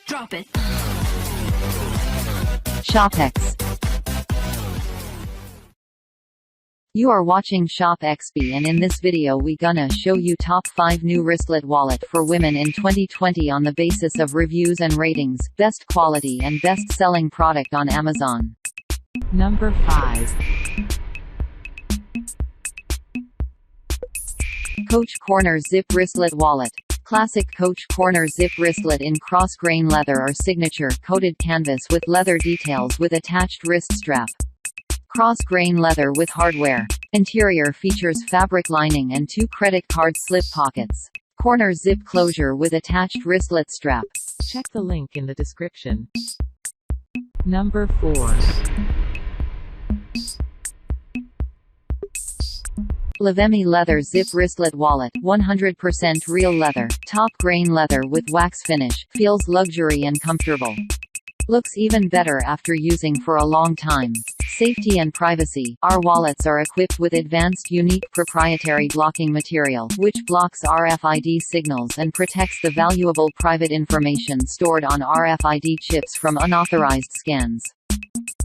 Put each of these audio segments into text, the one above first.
Drop it. ShoppExp. You are watching ShoppExp, and in this video we gonna show you top 5 new wristlet wallet for women in 2020 on the basis of reviews and ratings, best quality and best selling product on Amazon. Number 5. Coach Corner Zip Wristlet Wallet. Classic Coach Corner Zip Wristlet in cross-grain leather or signature coated canvas with leather details with attached wrist strap. Cross-grain leather with hardware. Interior features fabric lining and 2 credit card slip pockets. Corner zip closure with attached wristlet strap. Check the link in the description. Number 4. LOVEVOOK Leather Zip Wristlet Wallet. 100% real leather, top grain leather with wax finish, feels luxury and comfortable. Looks even better after using for a long time. Safety and privacy. Our wallets are equipped with advanced unique proprietary blocking material, which blocks RFID signals and protects the valuable private information stored on RFID chips from unauthorized scans.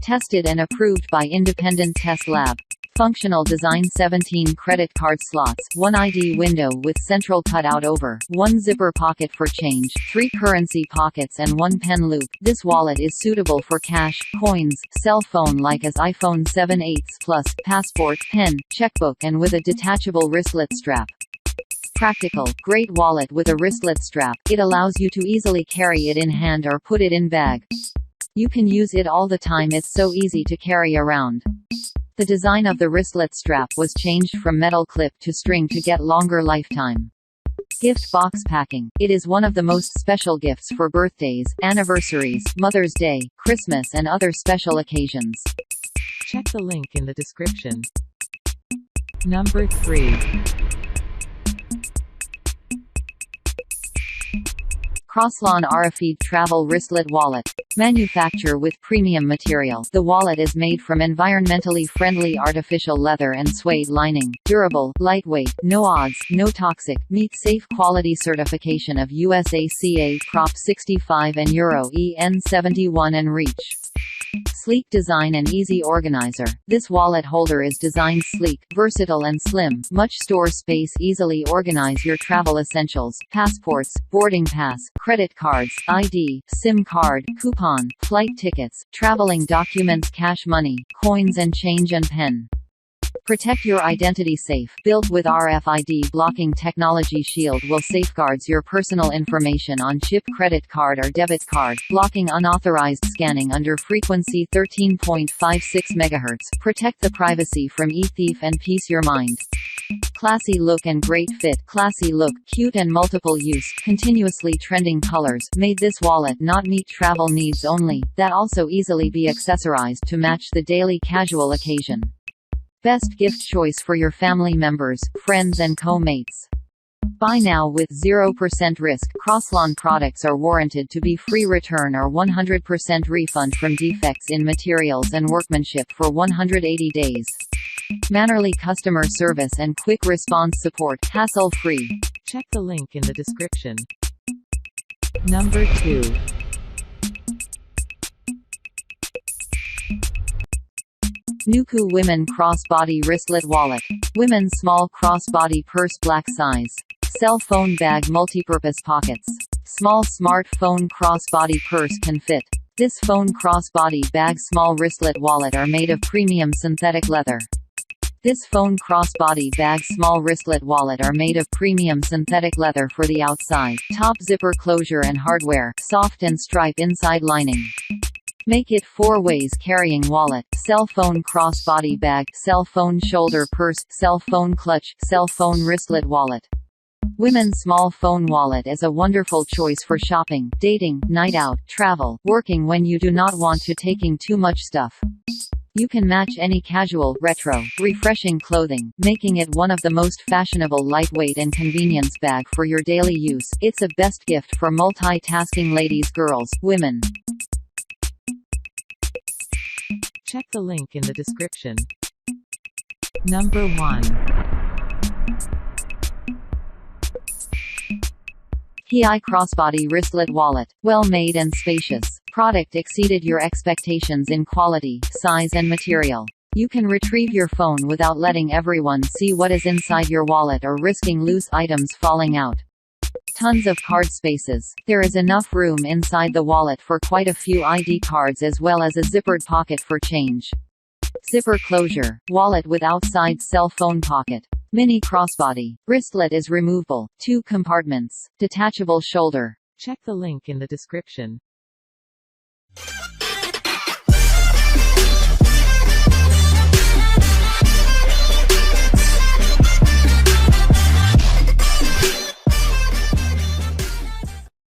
Tested and approved by independent test lab. Functional design. 17 credit card slots, 1 ID window with central cutout over, 1 zipper pocket for change, 3 currency pockets and 1 pen loop. This wallet is suitable for cash, coins, cell phone like as iPhone 7/8 Plus, passport, pen, checkbook and with a detachable wristlet strap. Practical, great wallet with a wristlet strap. It allows you to easily carry it in hand or put it in bag. You can use it all the time, it's so easy to carry around. The design of the wristlet strap was changed from metal clip to string to get longer lifetime. Gift box packing. It is one of the most special gifts for birthdays, anniversaries, Mother's Day, Christmas and other special occasions. Check the link in the description. Number 3. Crosslawn RFID Travel Wristlet Wallet. Manufacture with premium material. The wallet is made from environmentally friendly artificial leather and suede lining. Durable, lightweight, no odds, no toxic. Meet safe quality certification of USACA Prop 65 and Euro EN 71 and REACH. Sleek design and easy organizer. This wallet holder is designed sleek, versatile and slim. Much store space. Easily organize your travel essentials, passports, boarding pass, credit cards, ID, SIM card, coupon, flight tickets, traveling documents, cash money, coins and change and pen. Protect your identity safe. Built with RFID blocking technology, Shield will safeguards your personal information on chip, credit card or debit card, blocking unauthorized scanning under frequency 13.56 MHz. Protect the privacy from e-thief and peace your mind. Classy look and great fit. Classy look, cute and multiple use, continuously trending colors, made this wallet not meet travel needs only, that also easily be accessorized to match the daily casual occasion. Best gift choice for your family members, friends and co-mates. Buy now with 0% risk. Crosslawn products are warranted to be free return or 100% refund from defects in materials and workmanship for 180 days. Mannerly customer service and quick response support, hassle-free. Check the link in the description. Number 2. Newclue Women Crossbody Wristlet Wallet. Women's small crossbody purse, black size. Cell phone bag, multipurpose pockets. Small smartphone crossbody purse can fit. This phone crossbody bag, small wristlet wallet are made of premium synthetic leather. This phone crossbody bag, small wristlet wallet are made of premium synthetic leather for the outside. Top zipper closure and hardware, soft and stripe inside lining. Make it 4 ways carrying wallet. Cell phone crossbody bag, cell phone shoulder purse, cell phone clutch, cell phone wristlet wallet. Women's small phone wallet is a wonderful choice for shopping, dating, night out, travel, working when you do not want to taking too much stuff. You can match any casual, retro, refreshing clothing, making it one of the most fashionable lightweight and convenience bag for your daily use. It's a best gift for multitasking ladies, girls, women. Check the link in the description. Number 1. Keyeye Crossbody Wristlet Wallet. Well made and spacious. Product exceeded your expectations in quality, size and material. You can retrieve your phone without letting everyone see what is inside your wallet or risking loose items falling out. Tons of card spaces. There is enough room inside the wallet for quite a few ID cards as well as a zippered pocket for change. Zipper closure. Wallet with outside cell phone pocket. Mini crossbody. Wristlet is removable. 2 compartments. Detachable shoulder. Check the link in the description.